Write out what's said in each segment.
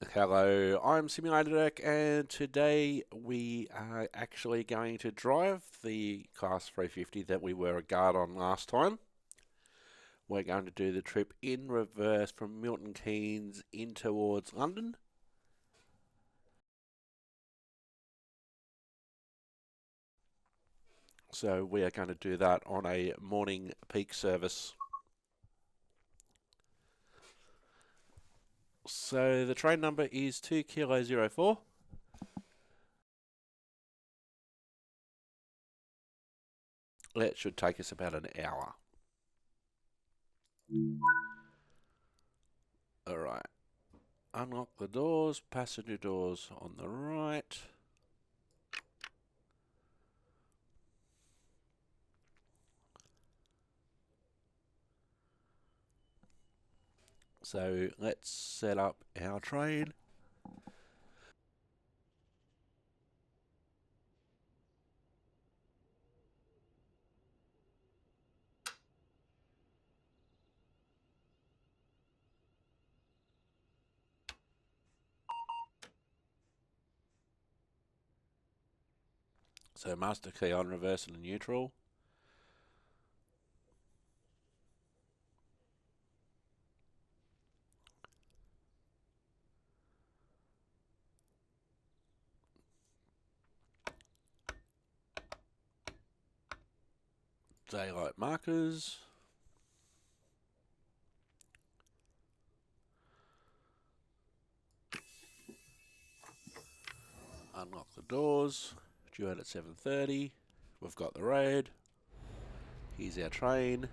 Hello, I'm Simulated Erk, and today we are actually going to drive the Class 350 that we were a guard on last time. We're going to do the trip in reverse from Milton Keynes in towards London. So we are going to do that on a morning peak service. So the train number is 2 Kilo 04. It should take us about an hour. Alright. Unlock the doors, passenger doors on the right. So let's set up our train. So master key on reverse and neutral. Daylight markers. Unlock the doors. Due out at 7:30. We've got the road. Here's our train.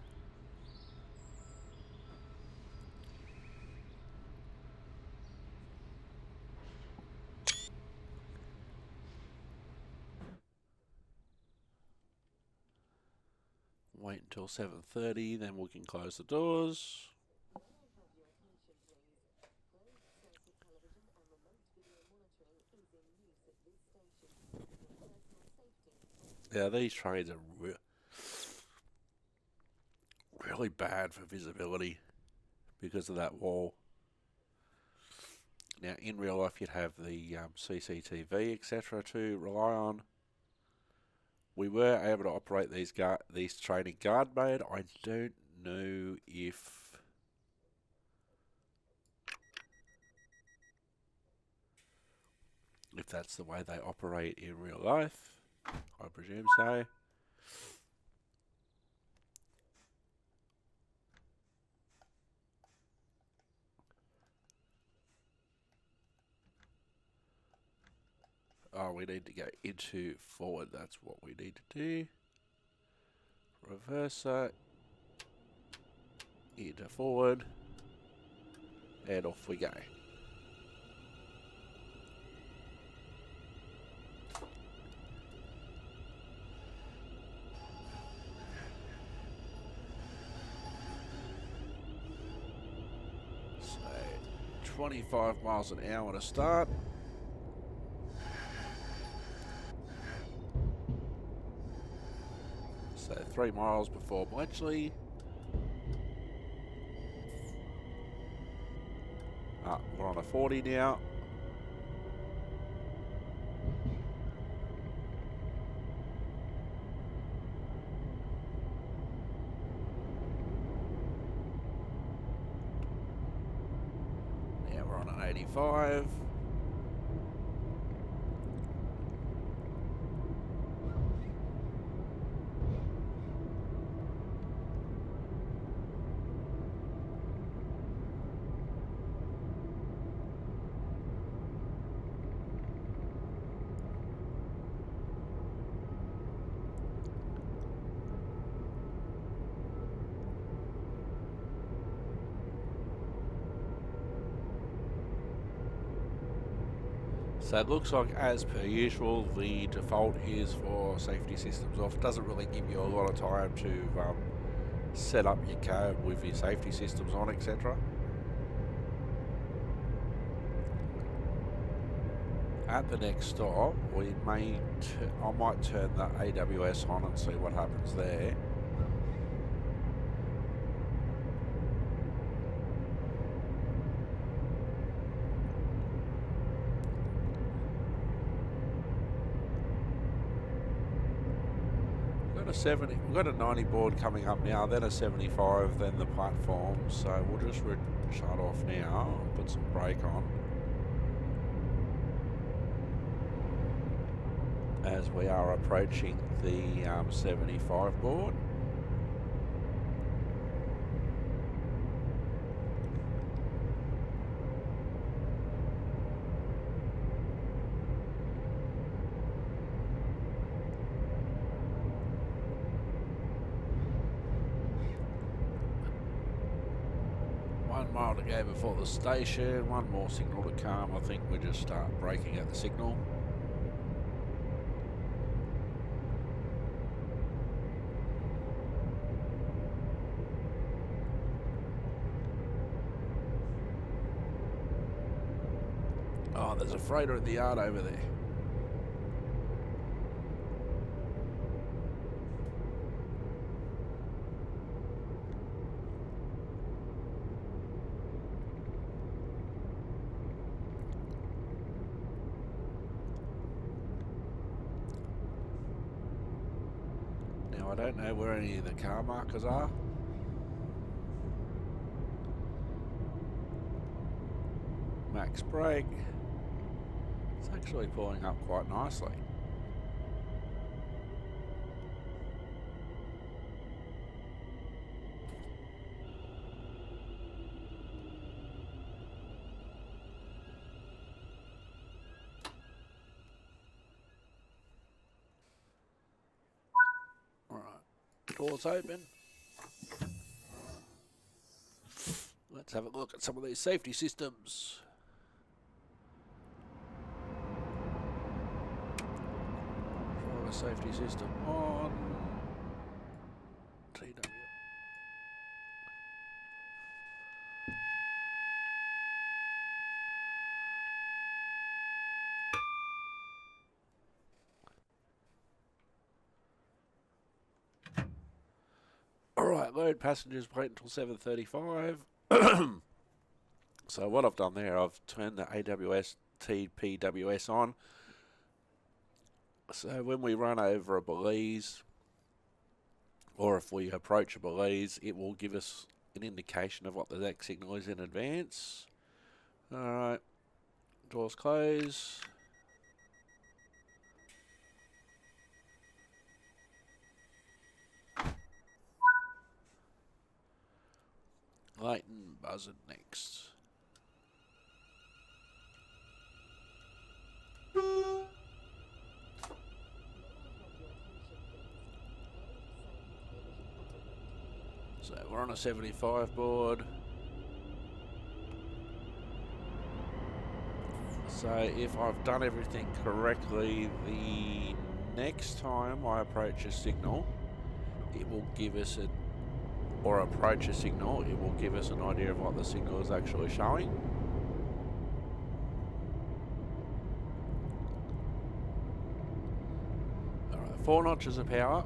Wait until 7:30, then we can close the doors. Yeah, these trains are really bad for visibility because of that wall. Now, in real life, you'd have the CCTV, etc., to rely on. We were able to operate these train in guard mode. I don't know if that's the way they operate in real life. I presume so. Oh, we need to go into forward. That's what we need to do. Reverser. Into forward. And off we go. So, 25 miles an hour to start. So 3 miles before Bletchley. We're on a 40 now. Now we're on an 85. So it looks like, as per usual, the default is for safety systems off. It doesn't really give you a lot of time to set up your cab with your safety systems on, etc. At the next stop, I might turn the AWS on and see what happens there. on a 70. We've got a 90 board coming up now, then a 75, then the platform. So we'll just shut off now and put some brake on as we are approaching the 75 board. Mile to go before the station, one more signal to come. I think we just start braking at the signal. Oh, there's a freighter in the yard over there. I don't know where any of the car markers are. Max brake. It's actually pulling up quite nicely. Doors open. Let's have a look at some of these safety systems. Driver safety system on. TW. Alright, load passengers, wait until 7:35. So what I've done there, I've turned the AWS TPWS on. So when we run over a Belize, or if we approach a Belize, it will give us an indication of what the next signal is in advance. Alright, doors close. Leighton Buzzard next. So we're on a 75 board. So if I've done everything correctly, the next time I approach a signal, it will give us a or approach a signal, it will give us an idea of what the signal is actually showing. Alright, 4 notches of power.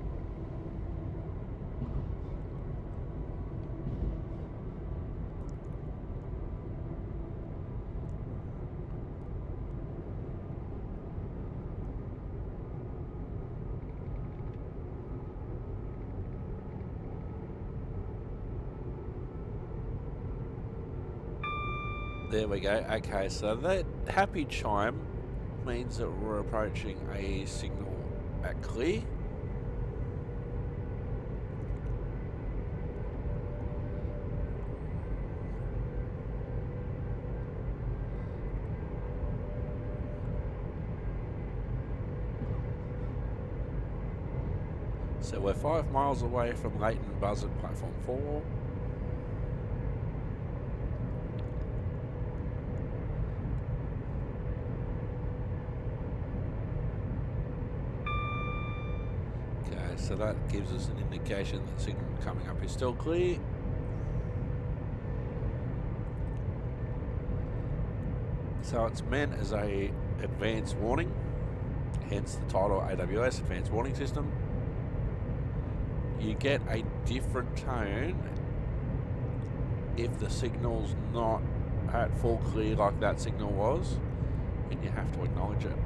There we go. Okay, so that happy chime means that we're approaching a signal at clear. So we're 5 miles away from Leighton Buzzard Platform 4. So that gives us an indication that the signal coming up is still clear. So it's meant as a advanced warning, hence the title AWS, Advanced Warning System. You get a different tone if the signal's not at full clear like that signal was, and you have to acknowledge it.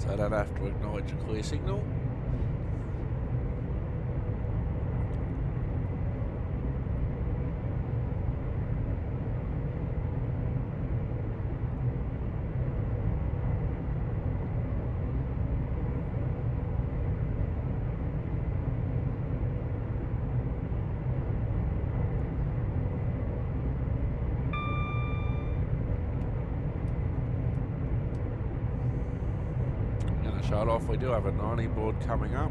So I don't have to acknowledge a clear signal. Shut off. We do have a 90 board coming up.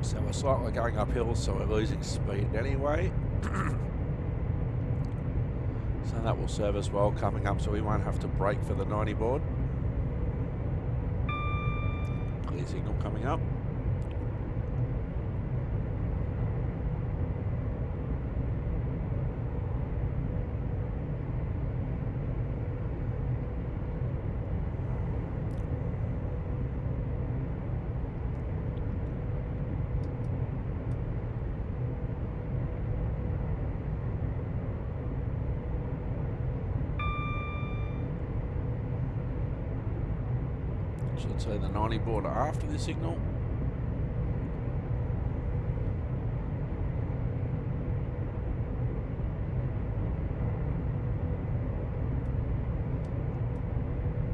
So we're slightly going uphill, so we're losing speed anyway. So that will serve us well coming up, so we won't have to brake for the 90 board. Clear signal coming up. Should say the 90 board after the signal.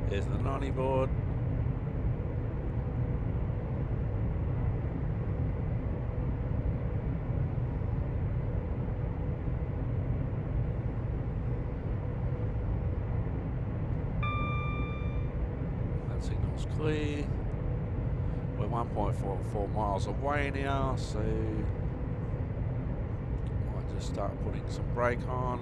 There's the 90 board. Signal's clear. We're 1.44 miles away now, so might just start putting some brake on.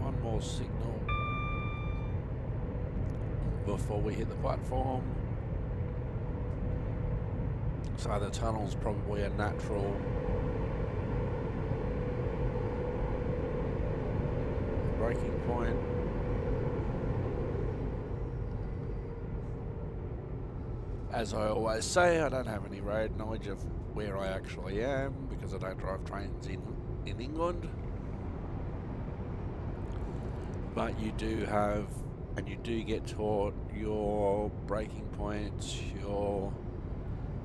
One more signal before we hit the platform. So the tunnel's probably a natural braking point. As I always say, I don't have any road knowledge of where I actually am because I don't drive trains in England. But you do have, and you do get taught your braking points, your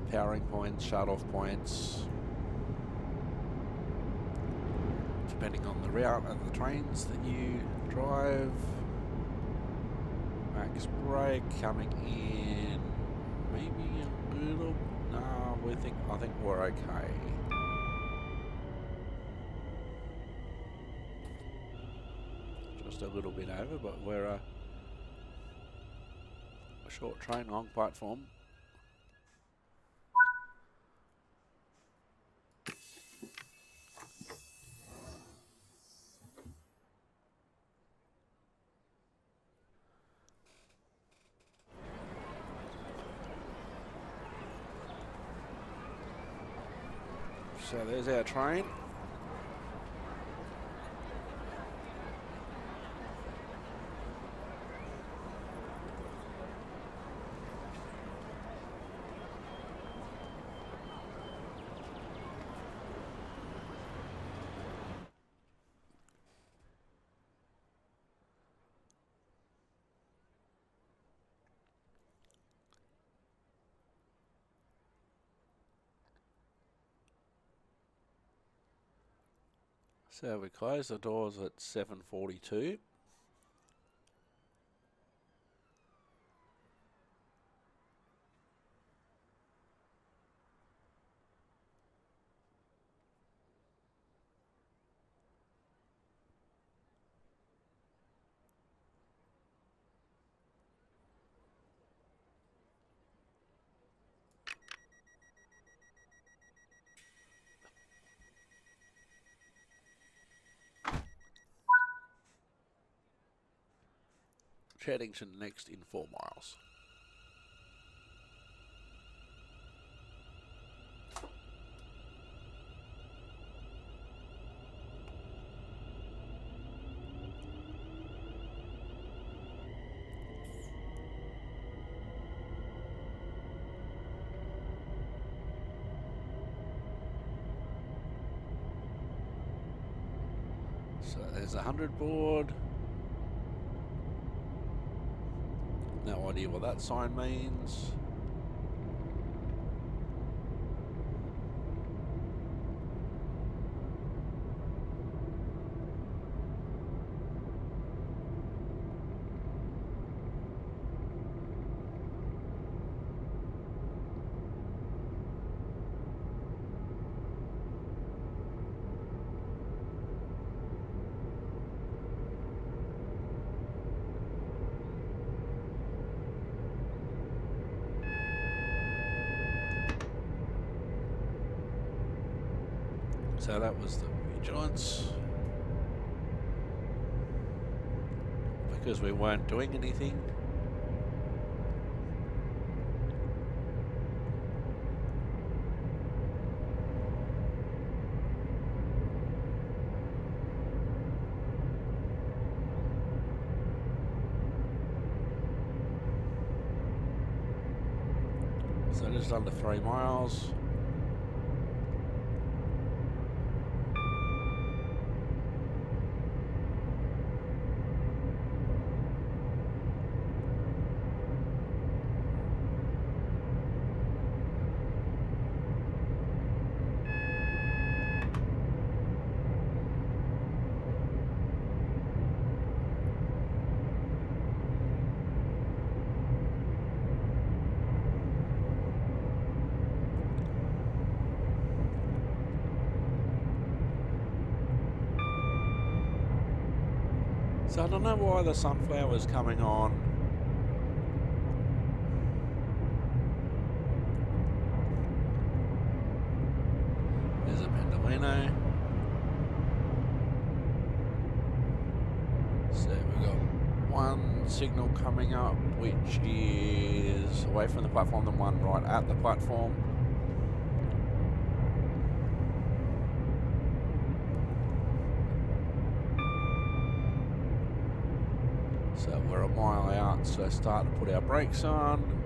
powering points, shut-off points, depending on the route and the trains that you drive. Max brake coming in, maybe a little. No, I think we're okay. Just a little bit over, but we're a short train, long platform. So there's our train. So we close the doors at 7:42. Cheddington next in 4 miles. So there's a 100 board. No idea what that sign means. So that was the vigilance. Because we weren't doing anything. So just under 3 miles. So I don't know why the sunflower's coming on. There's a pendolino. So we've got one signal coming up, which is away from the platform, and one right at the platform. So we're a mile out, so start to put our brakes on.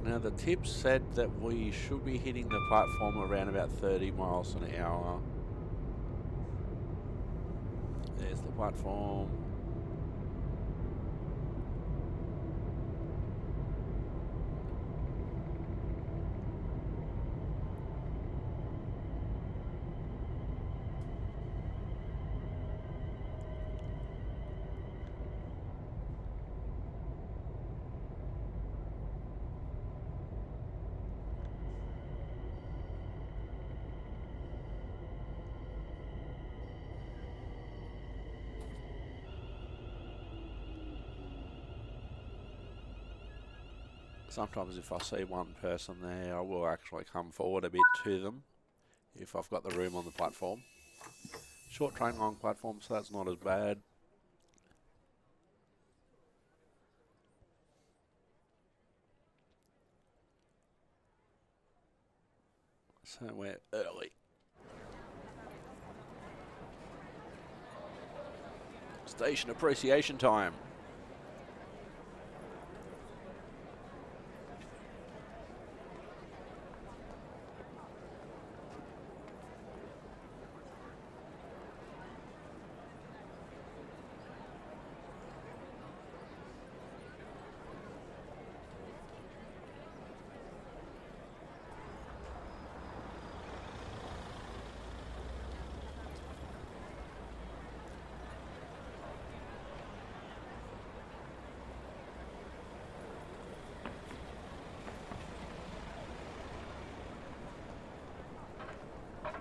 Now the tips said that we should be hitting the platform around about 30 miles an hour. There's the platform. Sometimes if I see one person there, I will actually come forward a bit to them if I've got the room on the platform. Short train, long platform, so that's not as bad. So we're early. Station appreciation time.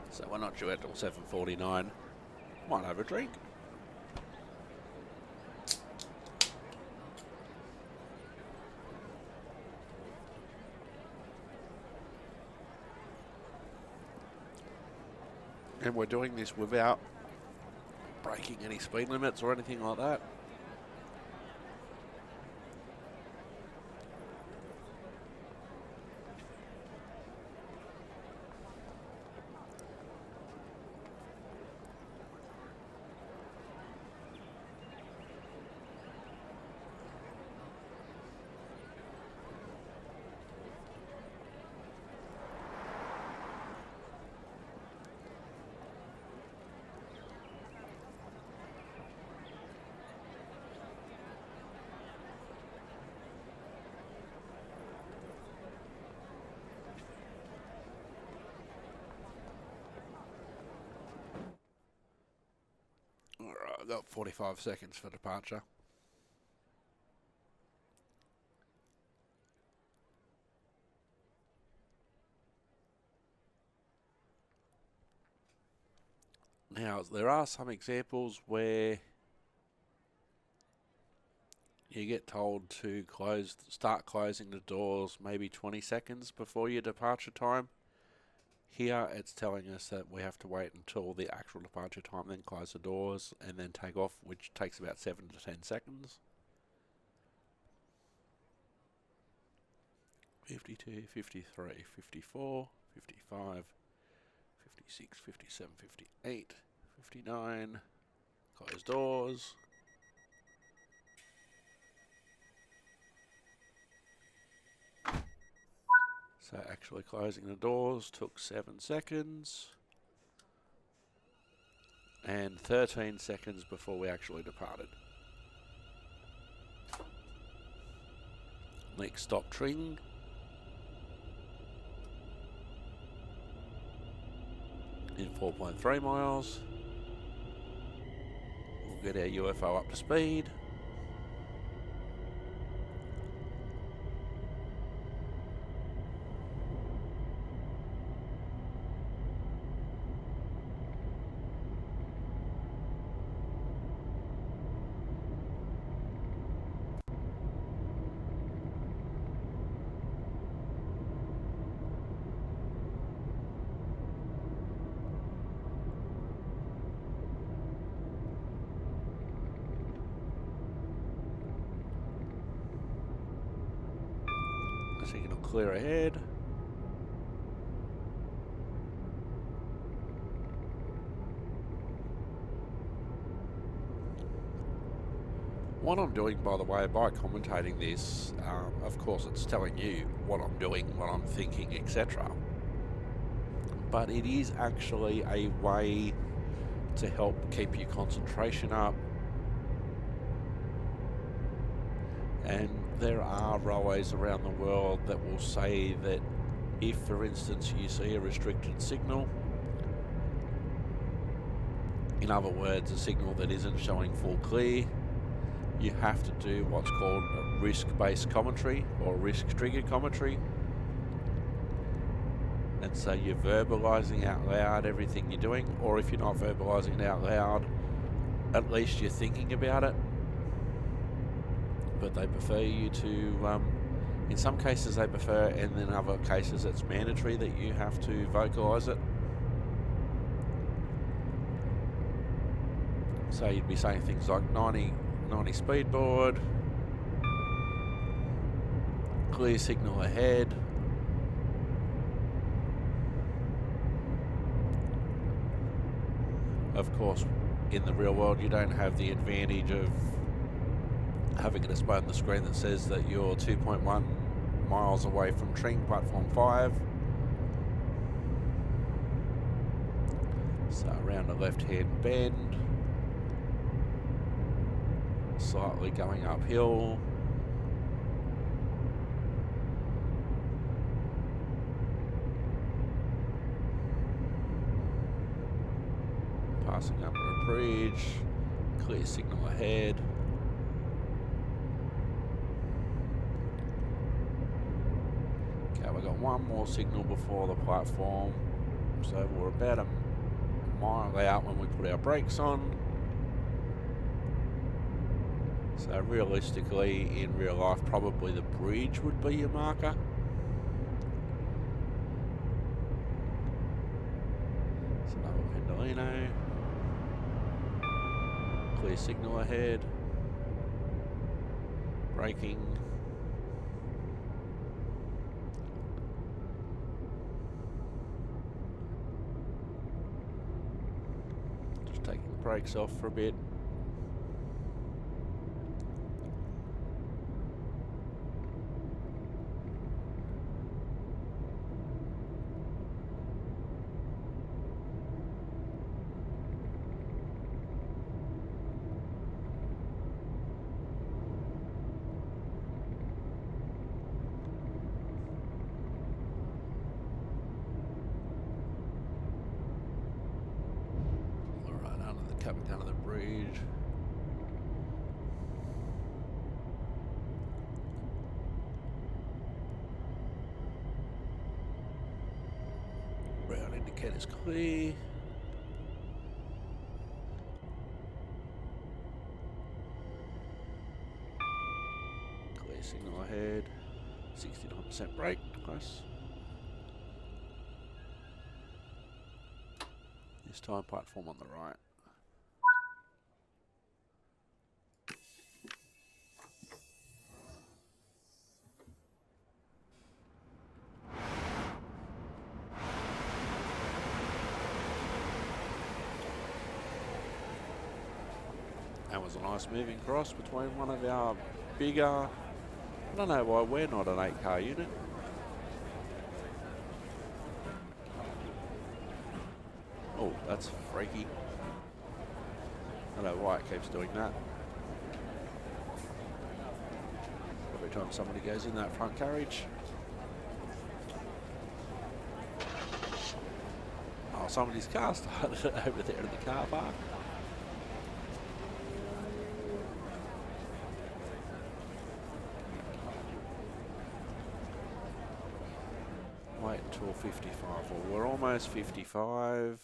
So we're not due out till 7:49. Might have a drink. And we're doing this without breaking any speed limits or anything like that. Alright, I've got 45 seconds for departure. Now, there are some examples where you get told to start closing the doors maybe 20 seconds before your departure time. Here it's telling us that we have to wait until the actual departure time, then close the doors and then take off, which takes about 7 to 10 seconds. 52, 53, 54, 55, 56, 57, 58, 59, close doors. So actually closing the doors took 7 seconds and 13 seconds before we actually departed. Next stop, Tring. In 4.3 miles. We'll get our UFO up to speed. Signal clear ahead. What I'm doing, by the way, by commentating this, of course it's telling you what I'm doing, what I'm thinking, etc. But it is actually a way to help keep your concentration up. And there are railways around the world that will say that if, for instance, you see a restricted signal, in other words, a signal that isn't showing full clear, you have to do what's called a risk-based commentary or risk-triggered commentary. And so you're verbalizing out loud everything you're doing, or if you're not verbalizing it out loud, at least you're thinking about it. But they prefer you to, in some cases they prefer, and in other cases it's mandatory that you have to vocalise it. So you'd be saying things like 90 speedboard, clear signal ahead, of course in the real world you don't have the advantage of having a display on the screen that says that you're 2.1 miles away from Tring platform 5. So around the left hand bend, slightly going uphill. Passing under a bridge, clear signal ahead. Okay, we've got one more signal before the platform, so we're about a mile out when we put our brakes on. So realistically, in real life, probably the bridge would be your marker. It's another Pendolino. Clear signal ahead. Braking. Just taking the brakes off for a bit. coming under the bridge. Brown indicator's clear. Clear signal ahead. 69% brake, close. This time platform on the right. That was a nice moving cross between one of our bigger, I don't know why we're not an 8-car unit. Oh, that's freaky. I don't know why it keeps doing that. Every time somebody goes in that front carriage. Oh, somebody's car started over there in the car park. Wait until 55. Well, we're almost 55.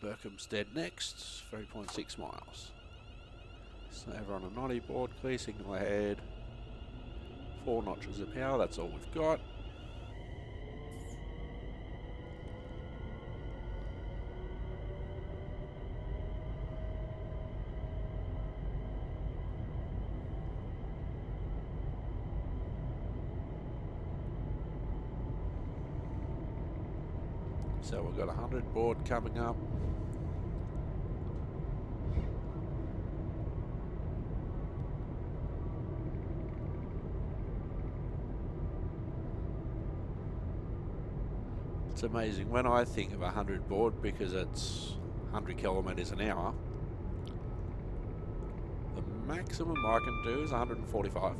Berkhamsted next, 3.6 miles. So over on a 90 board, clear signal ahead. 4 notches of power, that's all we've got. So we've got a 100 board coming up. It's amazing when I think of a 100 board, because it's 100 kilometres an hour. The maximum I can do is 145.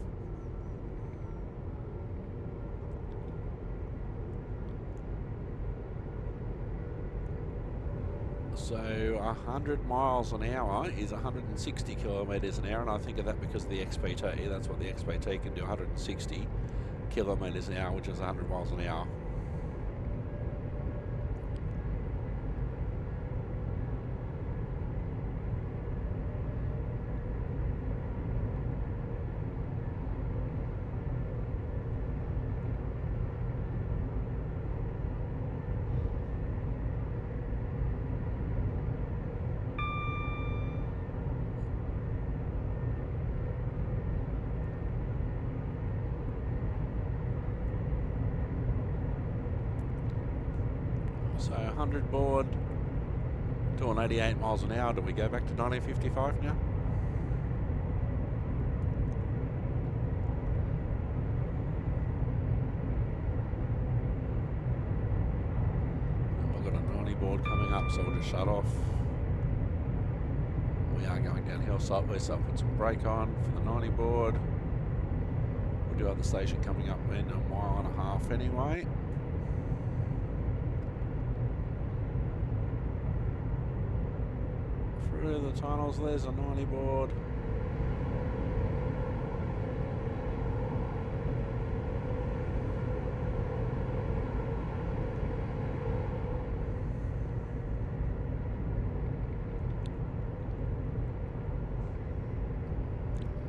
So 100 miles an hour is 160 kilometres an hour, and I think of that because of the XPT. That's what the XPT can do, 160 kilometres an hour, which is 100 miles an hour. So 100 board, doing 88 miles an hour. Do we go back to 1955 now? We've got a 90 board coming up, so we'll just shut off. We are going downhill slightly, so I'll put some brake on for the 90 board. We do have the station coming up in a mile and a half anyway. Through the tunnels, there's a 90 board.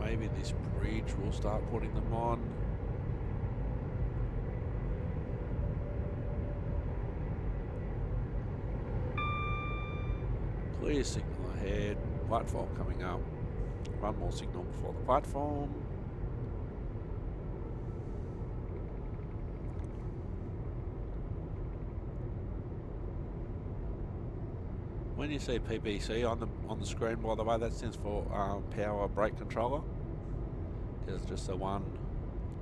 Maybe this bridge will start putting them on. Clear signal ahead, platform coming up. One more signal before the platform. When you see PPC on the screen, by the way, that stands for power brake controller. There's just the one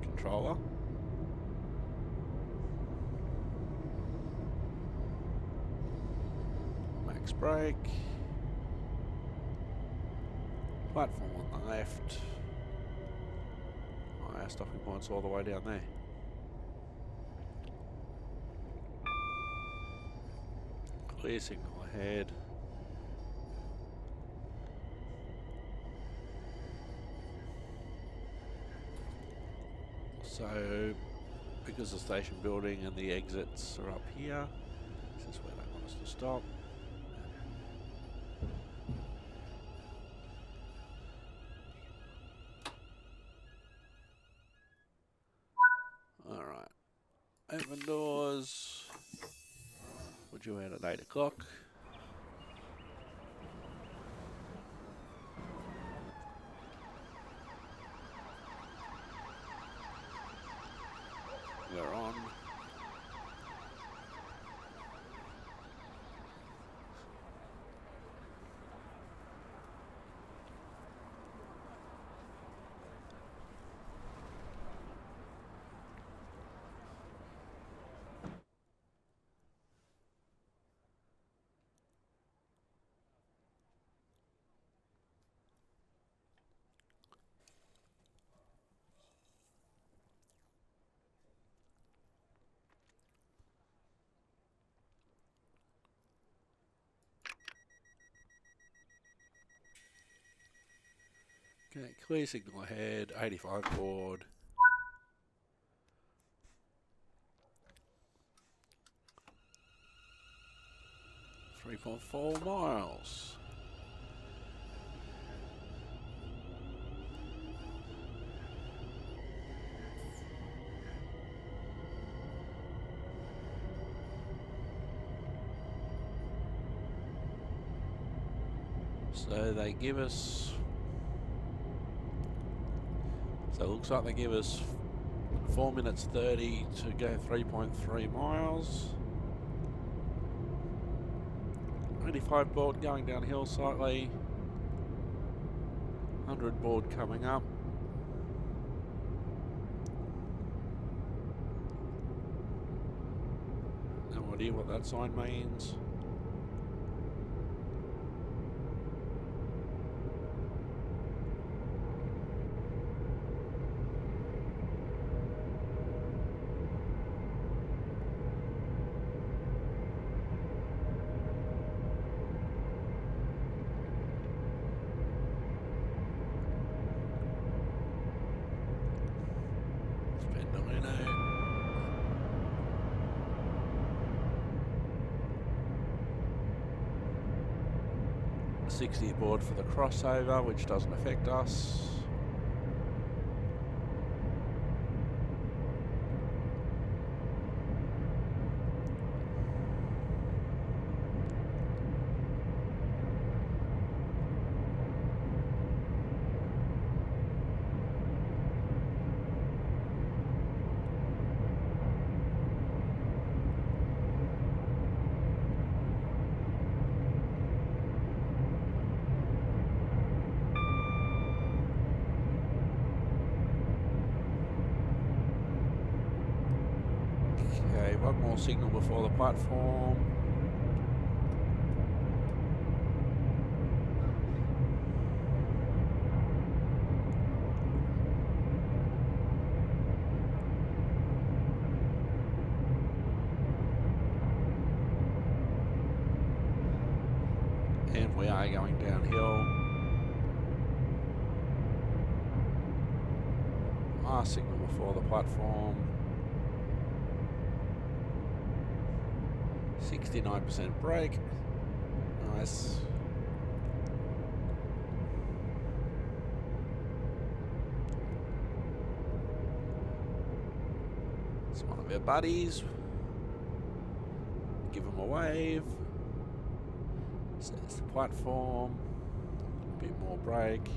controller. Max brake. Platform on the left. Oh, our stopping point's all the way down there. Clear signal ahead. So, because the station building and the exits are up here, this is where they want us to stop. Alright, open doors. We're due out at 8 o'clock. We're on. Okay, clear signal ahead, 85 board. .4 miles. So they give us, so it looks like they give us 4 minutes 30 to go 3.3 miles. 85 board going downhill slightly. 100 board coming up. No idea what that sign means. .60 board for the crossover, which doesn't affect us. Okay, one more signal before the platform. And we are going downhill. Last signal before the platform. 69% brake. Nice. It's one of our buddies. Give him a wave. So it's the platform. A bit more brake.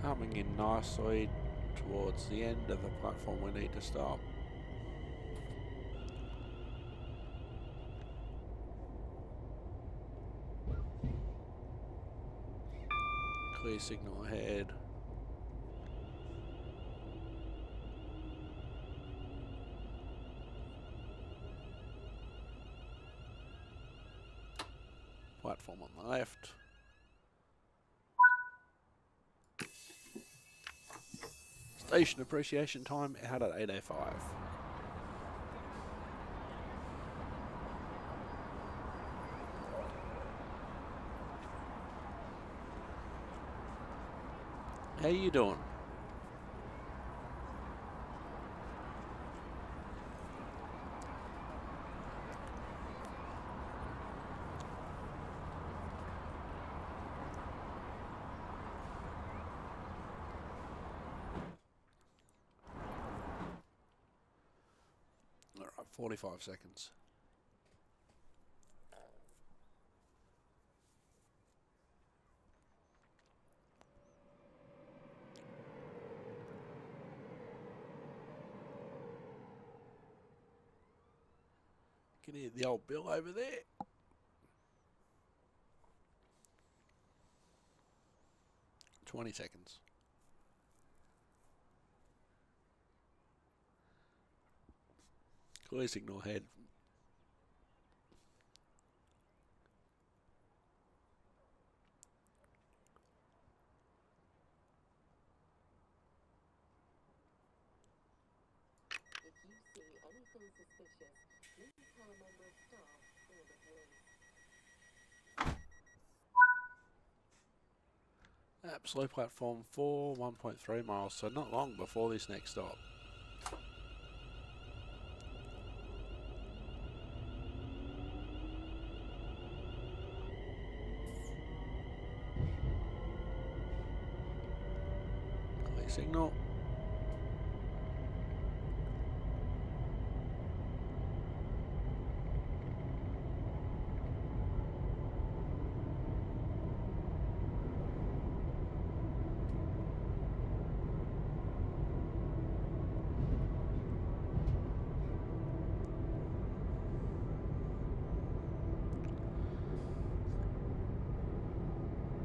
Coming in nicely. towards the end of the platform we need to stop. Clear signal ahead. Platform on the left. Station appreciation time out at 8:05. How you doing? All right, 45 seconds. Can hear the old bill over there. Twenty seconds. Clear signal ahead. If you see anything suspicious, please tell a member of staff or the police. Absolute platform 4, 1.3 miles, so not long before this next stop. Clear signal.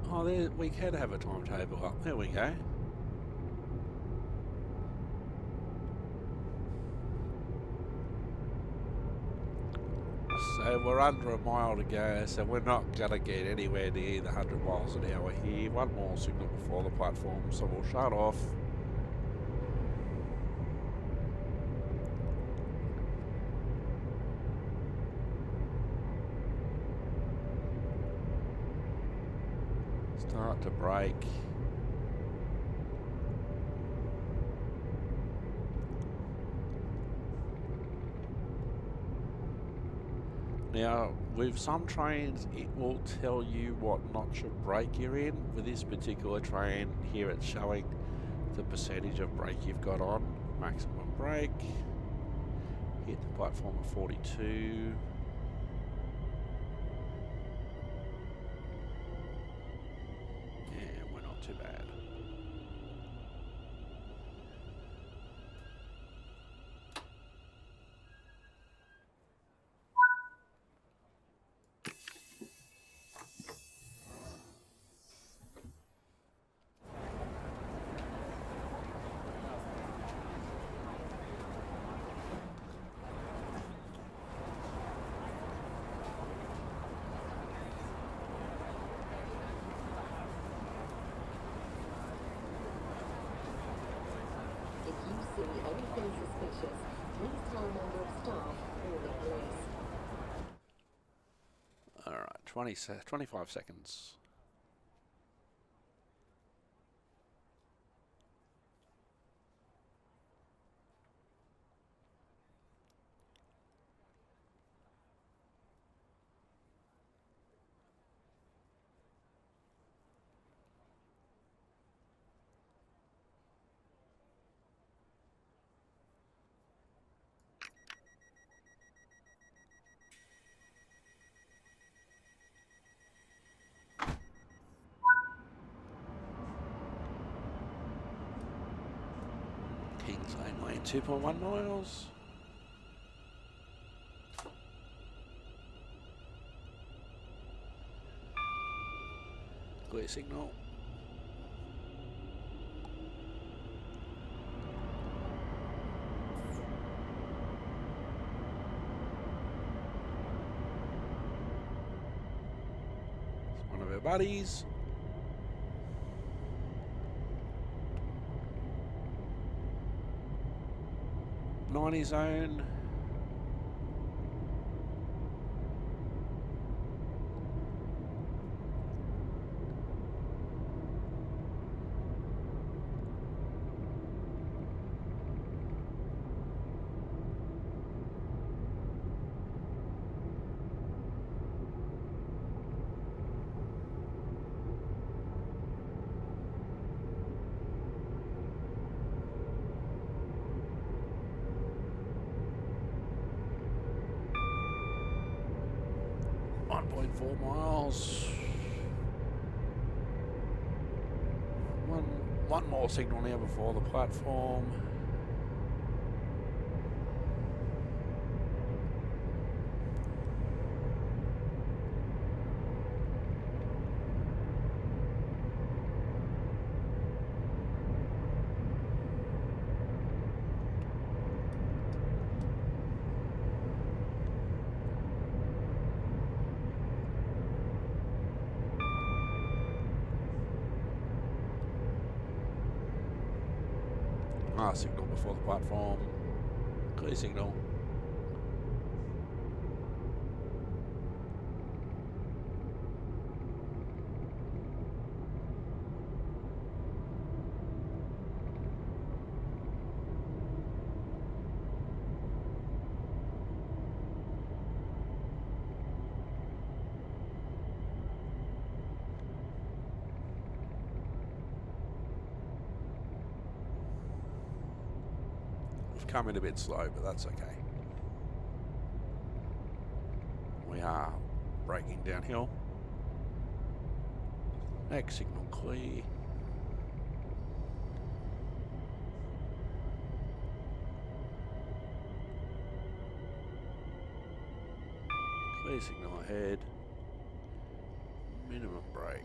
Oh, there, we can have a timetable up. There we go. So we're under a mile to go, so we're not going to get anywhere near the 100 miles an hour here. One more signal before the platform, so we'll shut off. Start to brake. Now, with some trains, it will tell you what notch of brake you're in. With this particular train, here it's showing the percentage of brake you've got on. Maximum brake. Hit the platform at 42. And we're not too bad. If you see anything suspicious, please tell a member of staff or the police. Alright, 25 seconds. Pings Lane 2.1 miles. Clear signal. It's one of our buddies. '90 zone. .4 miles. One more signal now before the platform. Signal before the platform. Clear signal. Come in a bit slow, but that's okay. We are braking downhill. Next signal clear. Clear signal ahead. Minimum brake.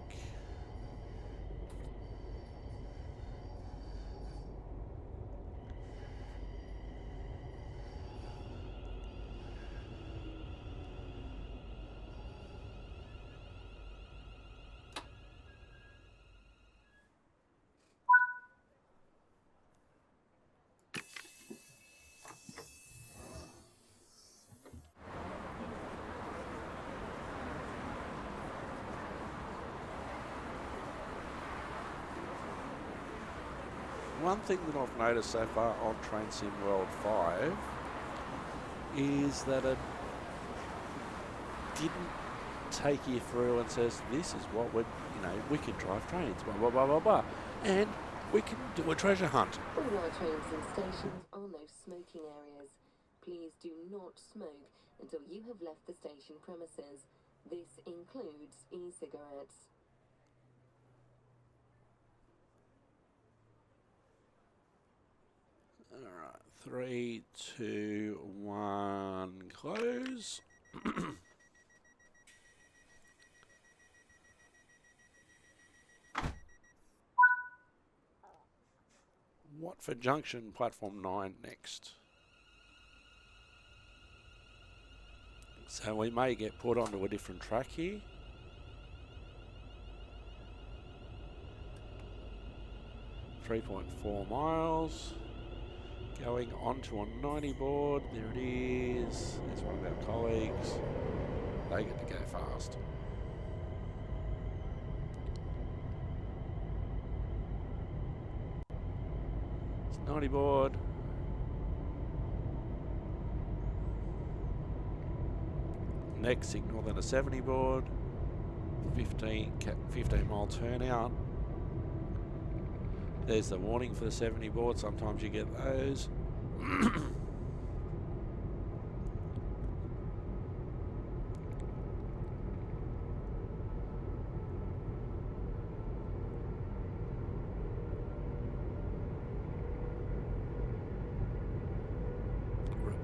One thing that I've noticed so far on Train Sim World 5 is that it didn't take you through and says, this is what we can drive trains, blah, blah, blah, blah, blah. And we can do a treasure hunt. All our trains and stations are no smoking areas. Please do not smoke until you have left the station premises. This includes e-cigarettes. Alright, 3, 2, 1, close. Watford Junction, platform 9 next. So we may get put onto a different track here. .4 miles. Going onto a 90 board. There it is. There's one of our colleagues. They get to go fast. It's 90 board. Next signal, then a 70 board. 15 mile turnout. There's the warning for the 70 board. Sometimes you get those.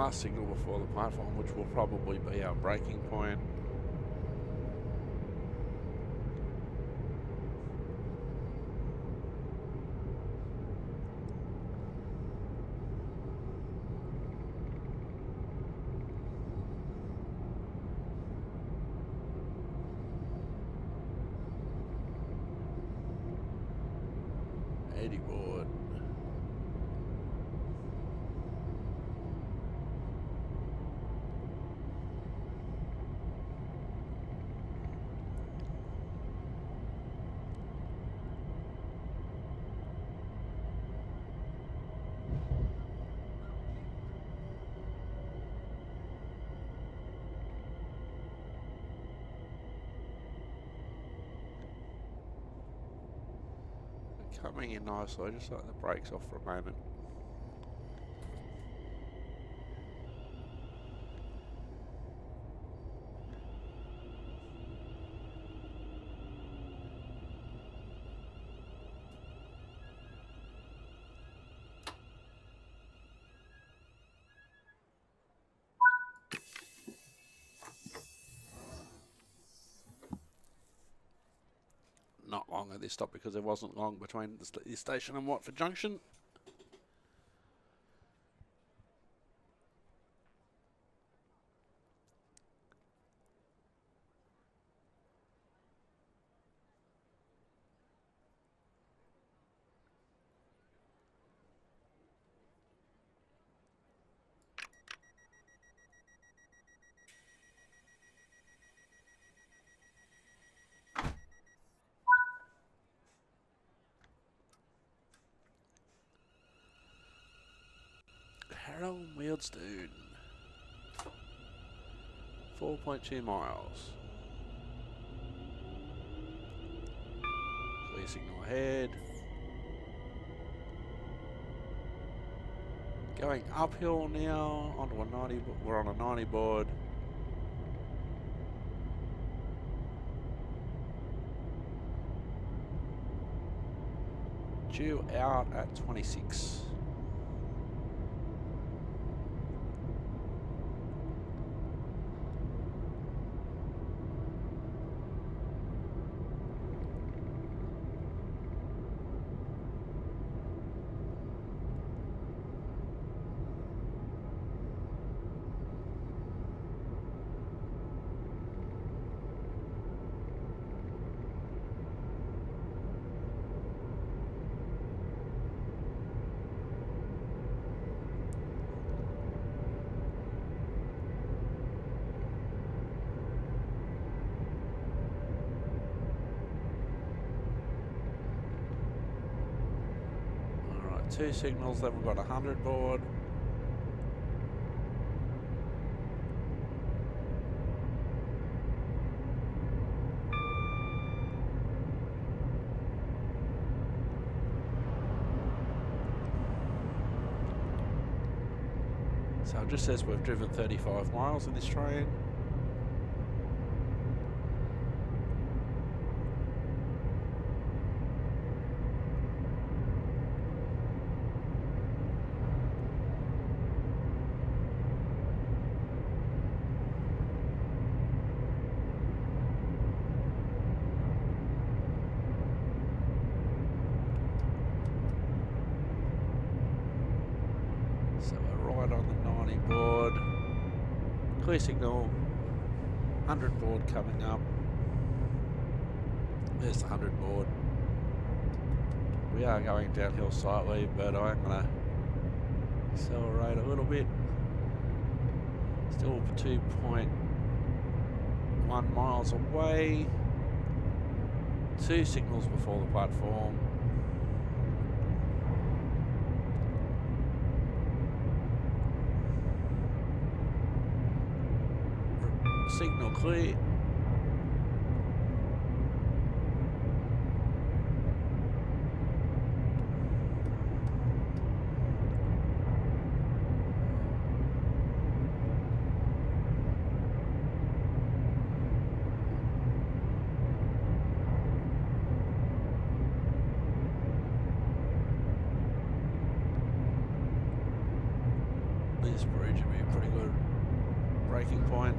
last signal before the platform, which will probably be our braking point. Eddie board. Coming in nicely, just like the brakes off for a moment. Not long at this stop because there wasn't long between the station and Watford Junction. Harold Wealdstone. 4.2 miles. Clear signal ahead. Going uphill now onto a 90. We're on a 90 board. Due out at 26. Two signals, then we've got 100 board. So it just says we've driven 35 miles in this train. Clear signal, 100 board coming up. There's the 100 board. We are going downhill slightly, but I'm going to accelerate a little bit. Still 2.1 miles away. Two signals before the platform. Signal clear. This bridge will be braking point.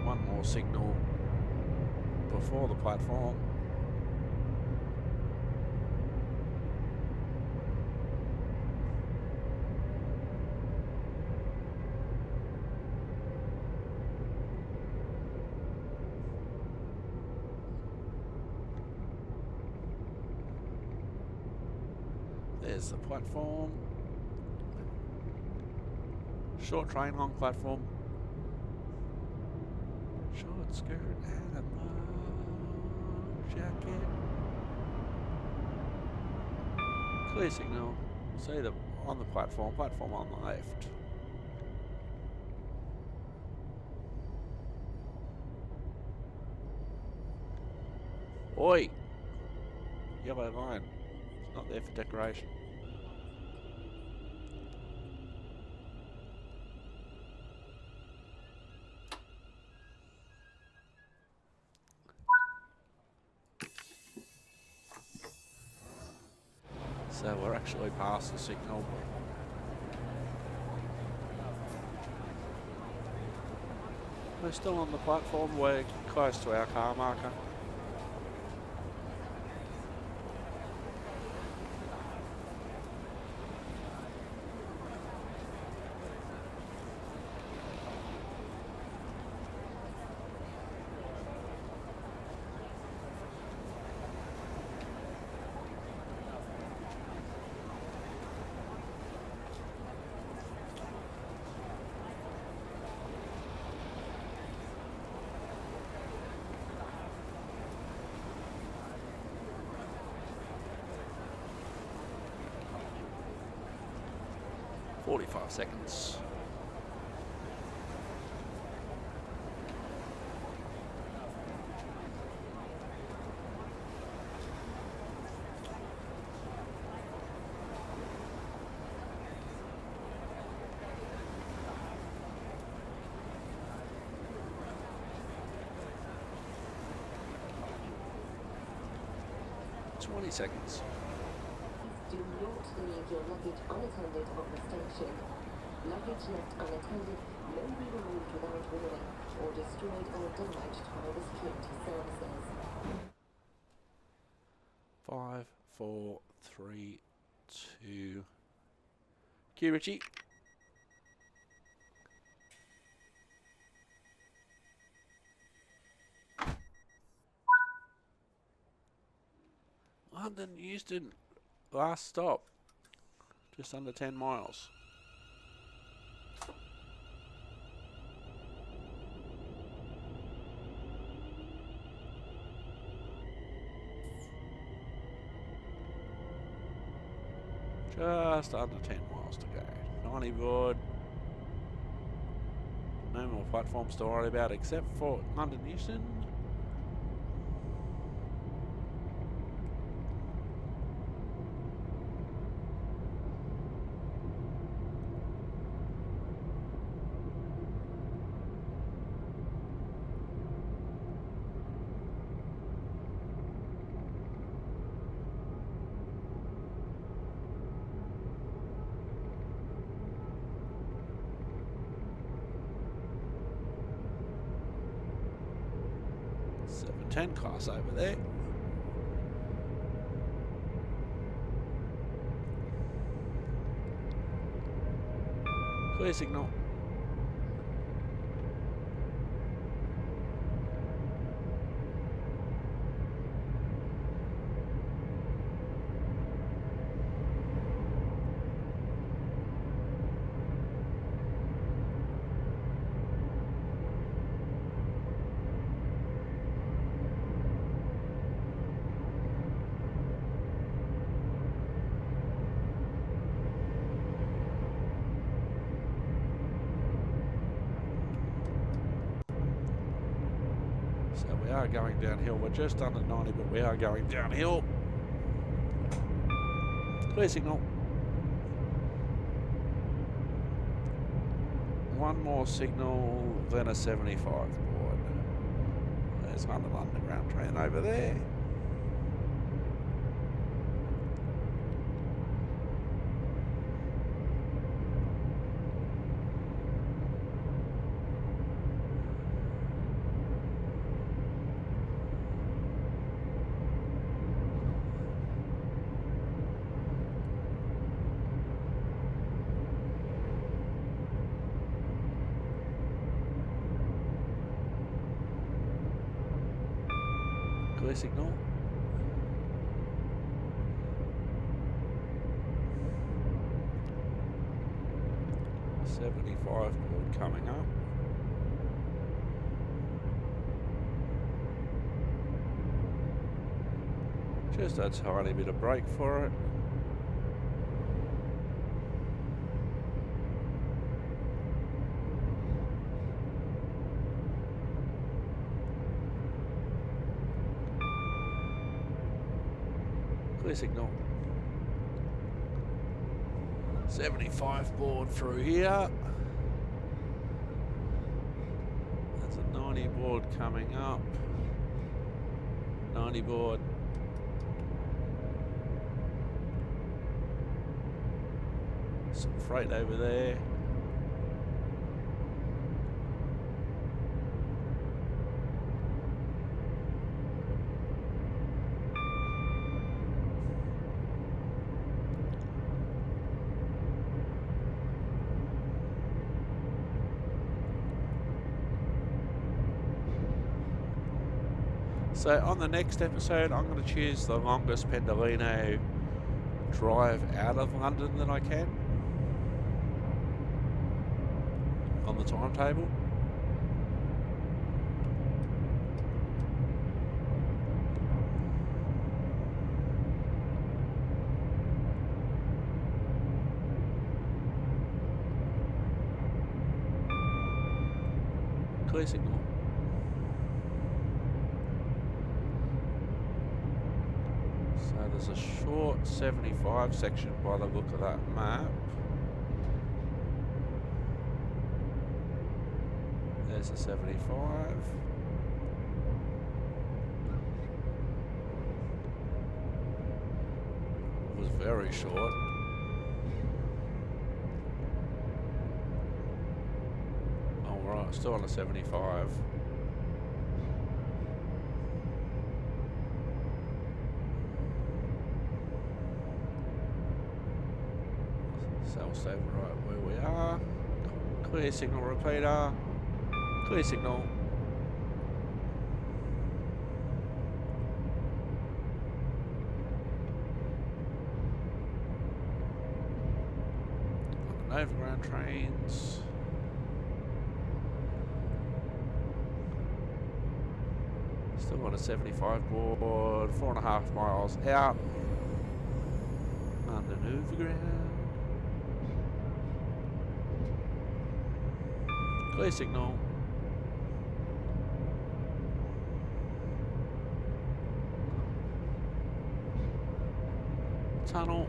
One more signal before the platform. There's the platform. Short train, long platform. Short skirt and a mom jacket. Clear signal. See the on the platform on the left. Oi! Yellow line. It's not there for decoration. So we're actually past the signal. We're still on the platform. We're close to our car marker. "45 seconds. "20 seconds. Do not leave your luggage unattended at the station. Luggage left unattended may be removed without warning or destroyed or damaged by the security services." 5, 4, 3, 2. Cue Richie. London, Euston, last stop. Just under 10 miles. Just under 10 miles to go. 90 board. No more platforms to worry about except for London Euston. Ten class over there. Clear signal. So we are going downhill. We're just under 90, but we are going downhill. Clear signal. One more signal, then a 75 board. There's London Underground train over there. Clear signal. .75 board coming up. Just a tiny bit of brake for it. Clear signal. 75 board through here. There's a 90 board coming up. 90 board. Some freight over there. So on the next episode, I'm going to choose the longest Pendolino drive out of London that I can on the timetable. Clear signal. So there's a short 75 section by the look of that map. There's a 75. It was very short. Alright, still on a 75. So we'll stay right where we are. Clear signal repeater. Clear signal. Overground trains. Still got a 75 board, 4.5 miles out. Under overground. Clear signal. Tunnel.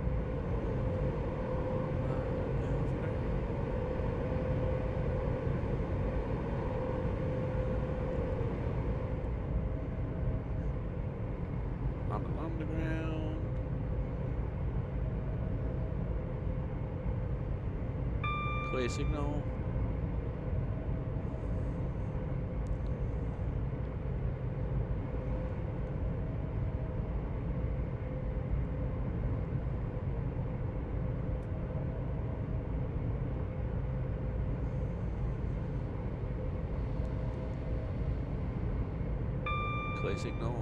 Underground. Clear signal. Clear signal.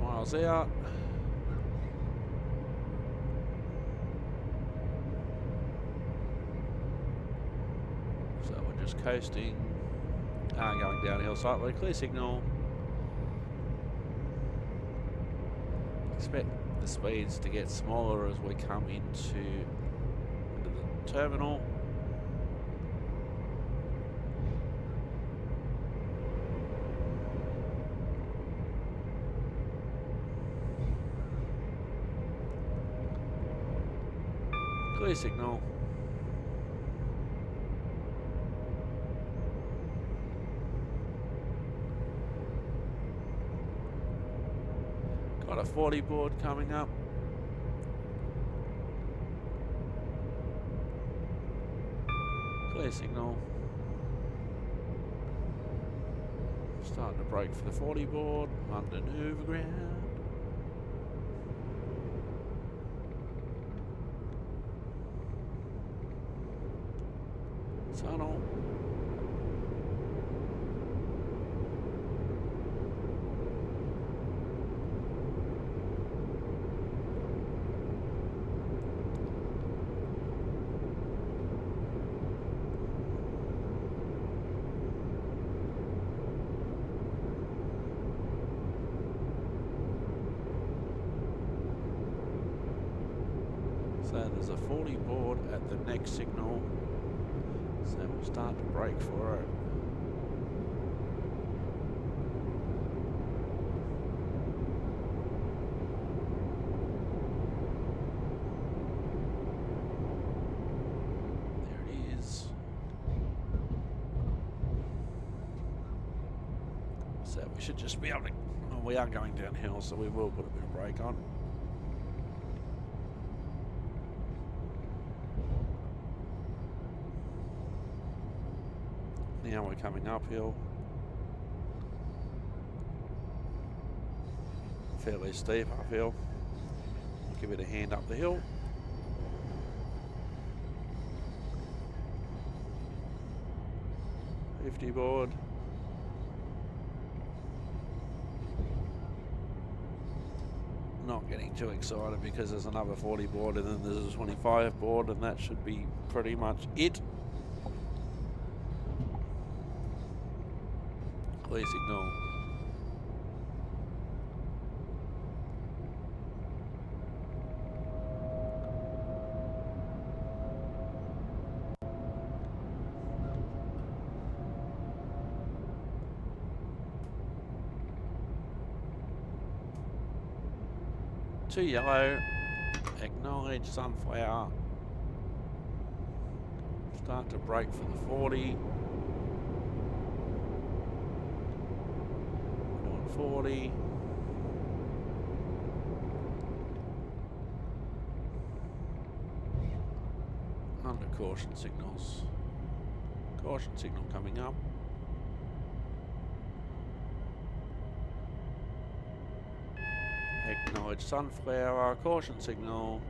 Miles out. So we're just coasting, going downhill slightly. Clear signal. Expect the speeds to get smaller as we come into the terminal. Clear signal. Got a 40 board coming up. Clear signal. Starting to brake for the 40 board. London overground. tunnel. So there's a 40 board at the next signal, so we'll start to brake for it. There it is. So we should just be able to, well, we are going downhill, so we will put a bit of brake on. Now we're coming uphill. Fairly steep uphill. Give it a hand up the hill. $50 board. Not getting too excited because there's another 40 board and then there's a 25 board, and that should be pretty much it. Clear signal. To yellow. Acknowledge sunflower. Start to brake for the 40. 40. Under caution signals. Caution signal coming up. Acknowledge sunflower. Caution signal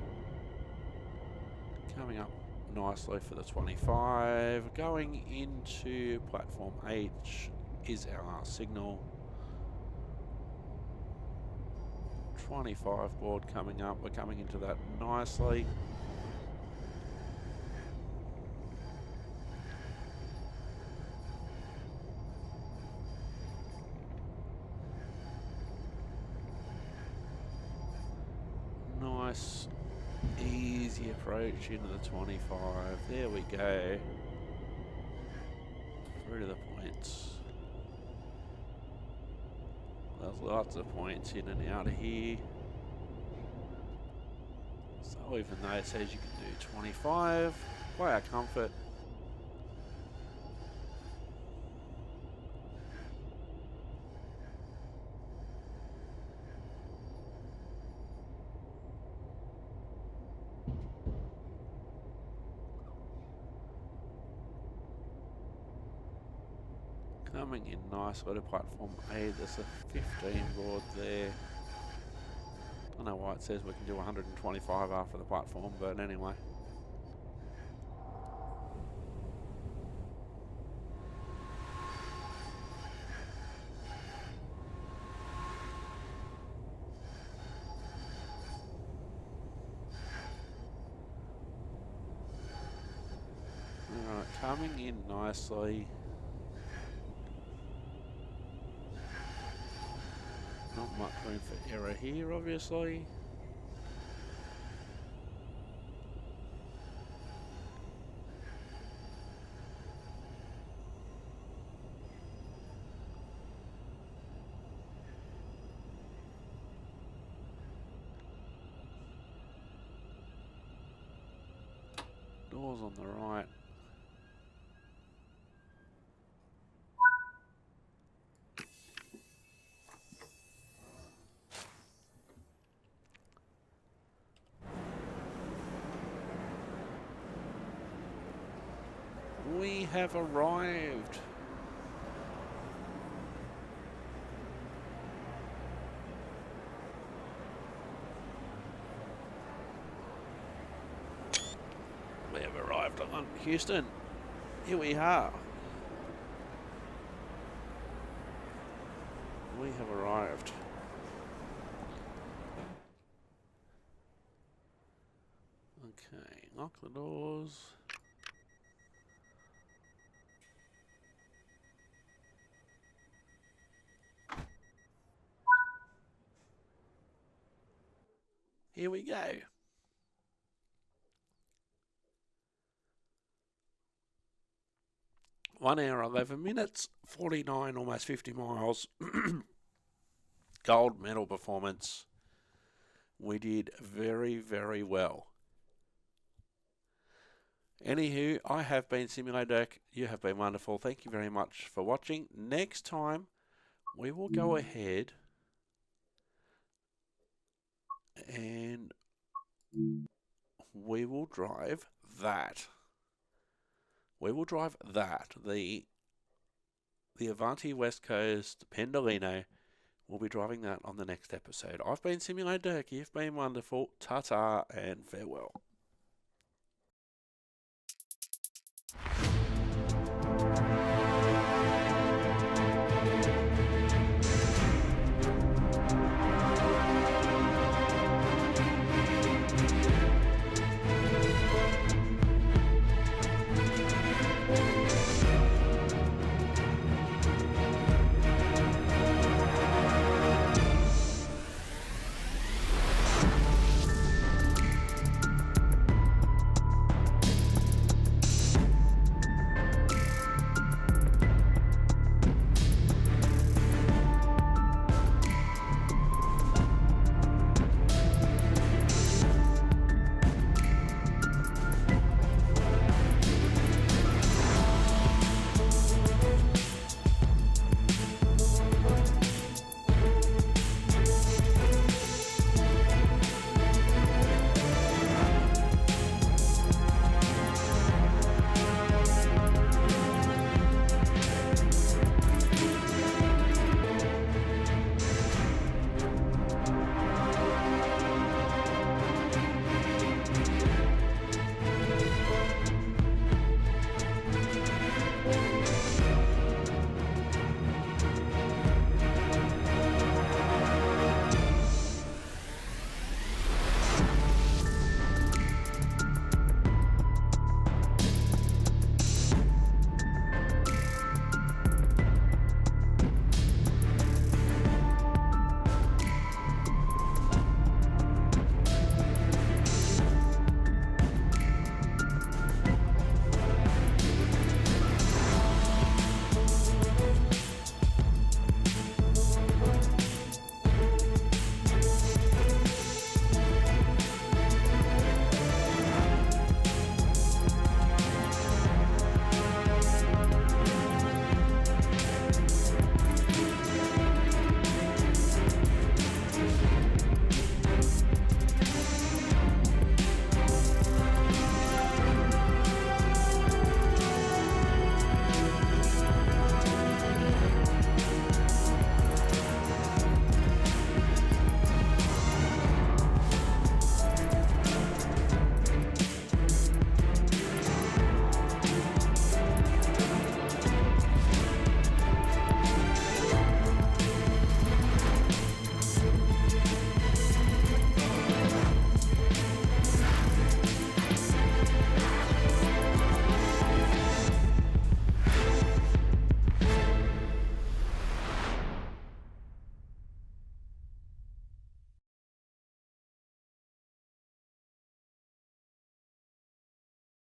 coming up nicely for the 25. Going into platform H is our signal. 25 board coming up. We're coming into that nicely. Nice, easy approach into the 25. There we go. Through to the points. There's lots of points in and out of here. So even though it says you can do 25, by our comfort. Coming in nicely to platform A, there's a 15 board there. I don't know why it says we can do 125 after the platform, but anyway. Alright, coming in nicely. Not much room for error here, obviously. Doors on the right. We have arrived. We have arrived on Houston. Here we are. We have arrived. Okay, lock the doors. Here we go. 1 hour, 11 minutes, 49, almost 50 miles. Gold medal performance. We did very, very well. Anywho, I have been Simulated Erk. You have been wonderful. Thank you very much for watching. Next time, we will go ahead and we will drive that. We will drive that. The Avanti West Coast Pendolino. We'll be driving that on the next episode. I've been Simulated Erk. You've been wonderful. Ta-ta and farewell.